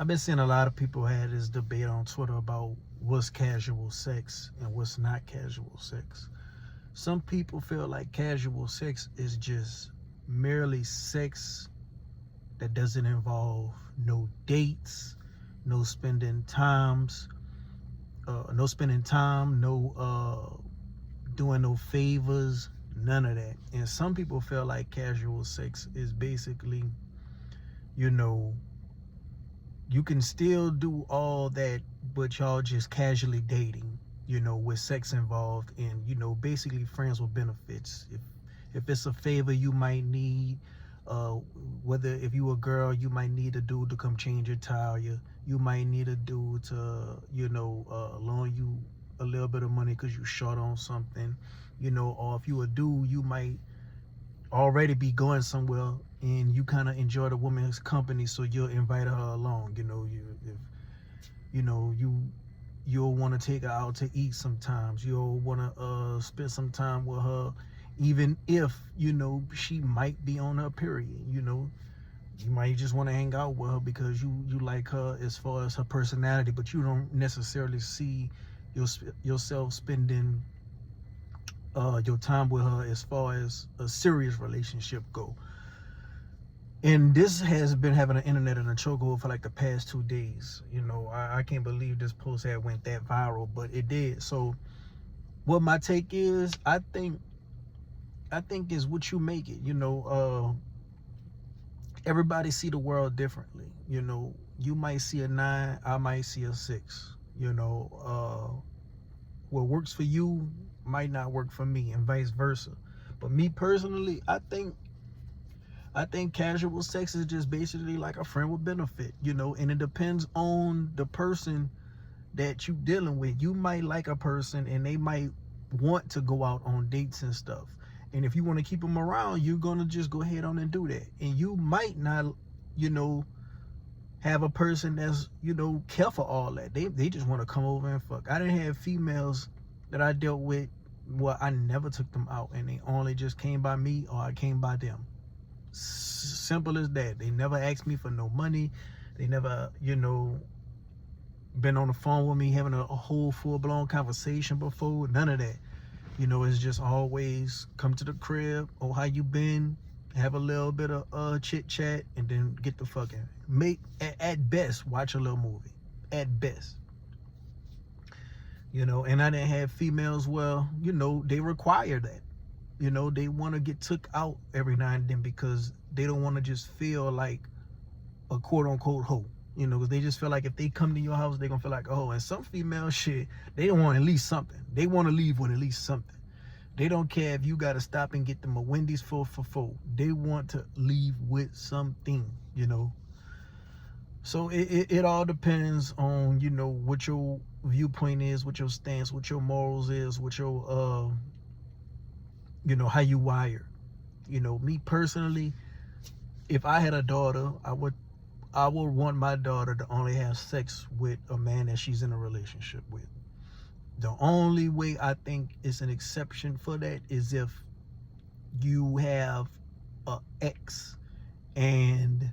I've been seeing a lot of people had this debate on Twitter about what's casual sex and what's not casual sex. Some people feel like casual sex is just merely sex that doesn't involve no dates, no spending times, no spending time, no doing no favors, none of that. And some people feel like casual sex is basically, you know, you can still do all that, but y'all just casually dating, with sex involved, and basically friends with benefits. If it's a favor you might need, uh, whether if you a girl, you might need a dude to come change your tire. You might need a dude to, loan you a little bit of money because you short on something, or if you a dude, you might already be going somewhere and you kind of enjoy the woman's company, so you'll invite her along. You'll want to take her out to eat sometimes. You'll want to spend some time with her, even if she might be on her period. You might just want to hang out with her because you like her as far as her personality, but you don't necessarily see yourself spending your time with her as far as a serious relationship go. And this has been having an internet in a chokehold for like the past 2 days. I can't believe this post had went that viral, but it did. So what my take is, I think is what you make it. Everybody see the world differently. You might see a 9, I might see a 6. What works for you might not work for me, and vice versa. But me personally, I think casual sex is just basically like a friend with benefit, and it depends on the person that you dealing with. You might like a person and they might want to go out on dates and stuff. And if you want to keep them around, you're going to just go ahead on and do that. And you might not, have a person that's, care for all that. They just want to come over and fuck. I didn't have females that I dealt with, well, I never took them out and they only just came by me or I came by them. Simple as that. They never asked me for no money. They never, been on the phone with me having a whole full-blown conversation before. None of that. It's just always come to the crib. Oh, how you been? Have a little bit of chit chat and then get the fucking. At best, watch a little movie. At best. And I didn't have females, well, they require that. They want to get took out every now and then because they don't want to just feel like a quote-unquote hoe. Because they just feel like if they come to your house, they're going to feel like, oh, and some female shit, they don't want at least something. They want to leave with at least something. They don't care if you got to stop and get them a Wendy's for 4. They want to leave with something, So it all depends on, what your viewpoint is, what your stance, what your morals is, what your, how you wired. Me personally, if I had a daughter, I would want my daughter to only have sex with a man that she's in a relationship with. The only way I think it's an exception for that is if you have a ex and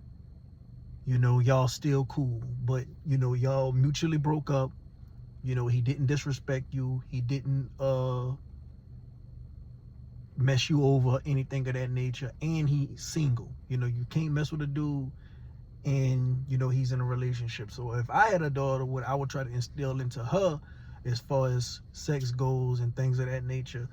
y'all still cool, but y'all mutually broke up. He didn't disrespect you. He didn't mess you over, anything of that nature, and he's single. You can't mess with a dude and he's in a relationship. So if I had a daughter, what I would try to instill into her as far as sex goes and things of that nature,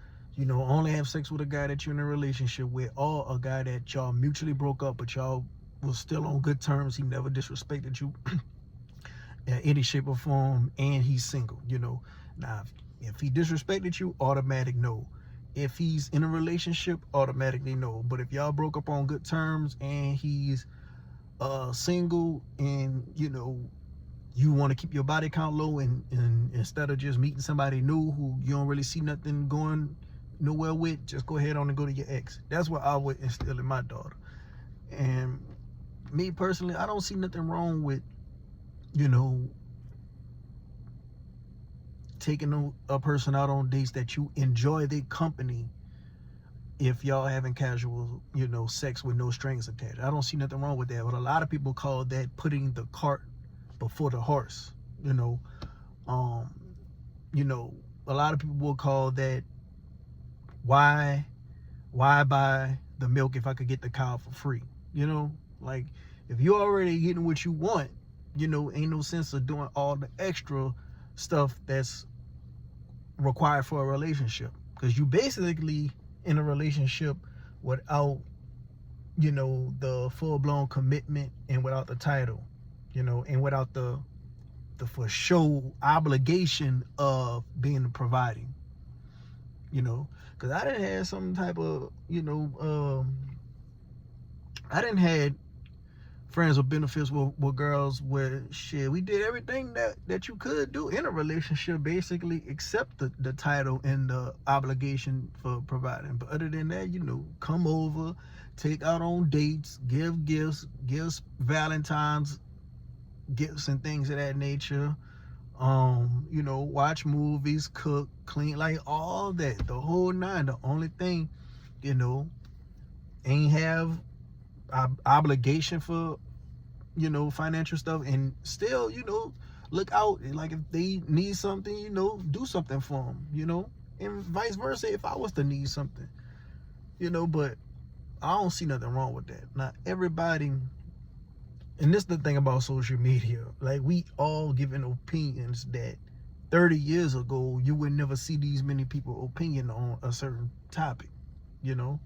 only have sex with a guy that you're in a relationship with, or a guy that y'all mutually broke up but y'all was still on good terms. He never disrespected you in any shape or form, and he's single. Now if he disrespected you, automatic no. If he's in a relationship, automatically no. But if y'all broke up on good terms and he's single, and you want to keep your body count low, and instead of just meeting somebody new who you don't really see nothing going nowhere with, just go ahead on and go to your ex. That's what I would instill in my daughter. And me personally, I don't see nothing wrong with taking a person out on dates that you enjoy their company, if y'all having casual, sex with no strings attached. I don't see nothing wrong with that. But a lot of people call that putting the cart before the horse. You know, um, you know, a lot of people will call that why buy the milk if I could get the cow for free? You know, like if you're already getting what you want, you know, ain't no sense of doing all the extra stuff that's required for a relationship, because you basically in a relationship without, you know, the full-blown commitment, and without the title, you know, and without the for sure obligation of being providing, you know, because I didn't have some type of, you know, I didn't had friends with benefits with girls where shit, we did everything that you could do in a relationship, basically, except the title and the obligation for providing. But other than that, you know, come over, take out on dates, give gifts, Valentine's gifts and things of that nature. You know, watch movies, cook, clean, like all that, the whole nine. The only thing, you know, ain't have obligation for, you know, financial stuff, and still, you know, look out, like if they need something, you know, do something for them, you know, and vice versa if I was to need something, you know. But I don't see nothing wrong with that. Not everybody, and this is the thing about social media, like we all giving opinions that 30 years ago you would never see these many people opinion on a certain topic, you know.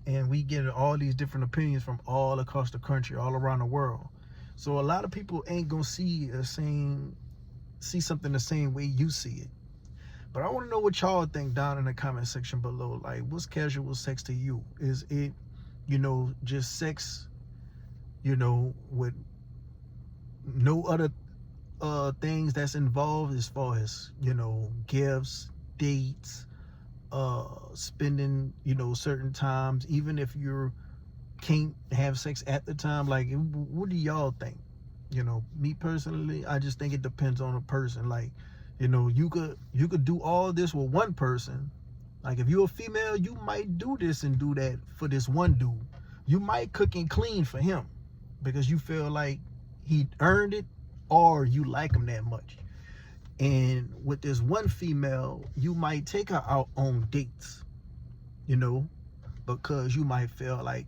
And we get all these different opinions from all across the country, all around the world. So a lot of people ain't gonna see something the same way you see it. But I want to know what y'all think down in the comment section below. Like, what's casual sex to you? Is it, you know, just sex, you know, with no other things that's involved, as far as, you know, gifts, dates, spending, you know, certain times, even if you can't have sex at the time? Like, what do y'all think? You know, me personally, I just think it depends on a person. Like, you know, you could do all this with one person. Like, if you're a female, you might do this and do that for this one dude. You might cook and clean for him because you feel like he earned it, or you like him that much. And with this one female, you might take her out on dates, you know, because you might feel like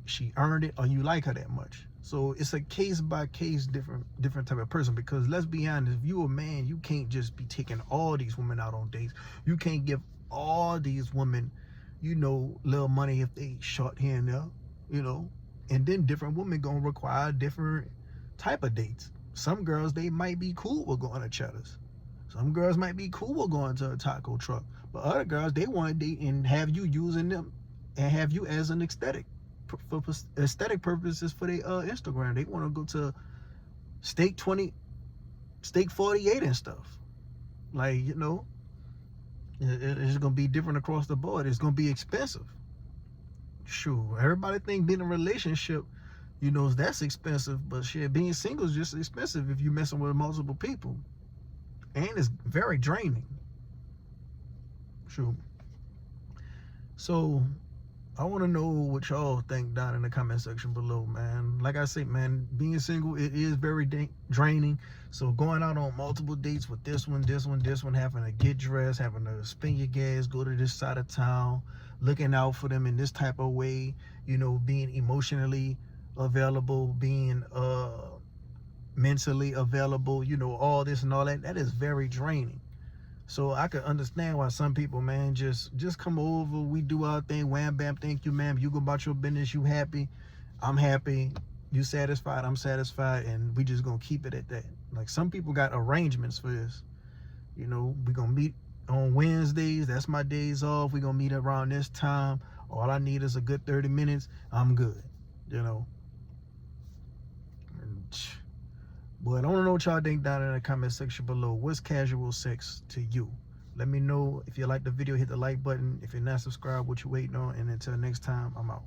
she earned it, or you like her that much. So it's a case by case, different type of person. Because let's be honest, if you're a man, you can't just be taking all these women out on dates. You can't give all these women, you know, little money if they short here and there, you know. And then different women gonna require different type of dates. Some girls, they might be cool with going to Cheddar's. Some girls might be cool with going to a taco truck. But other girls, they want to date and have you using them and have you as an aesthetic, for aesthetic purposes for their Instagram. They want to go to Steak 48 and stuff. Like, you know, it's going to be different across the board. It's going to be expensive. Sure, everybody think being in a relationship, you know, that's expensive. But shit, being single is just expensive if you're messing with multiple people. And it's very draining. Sure. So I want to know what y'all think down in the comment section below, man. Like I said, man, being single, it is very draining. So going out on multiple dates with this one, having to get dressed, having to spend your gas, go to this side of town, looking out for them in this type of way, you know, being emotionally available, being mentally available, you know, all this and all that, that is very draining. So I could understand why some people, man, just come over, we do our thing, wham bam, thank you, ma'am, you go about your business, you happy, I'm happy, you satisfied, I'm satisfied, and we just gonna keep it at that. Like, some people got arrangements for this. You know, we gonna meet on Wednesdays, that's my days off, we gonna meet around this time, all I need is a good 30 minutes, I'm good, you know. But I want to know what y'all think down in the comment section below. What's casual sex to you? Let me know. If you like the video, hit the like button. If you're not subscribed, what you waiting on? And until next time, I'm out.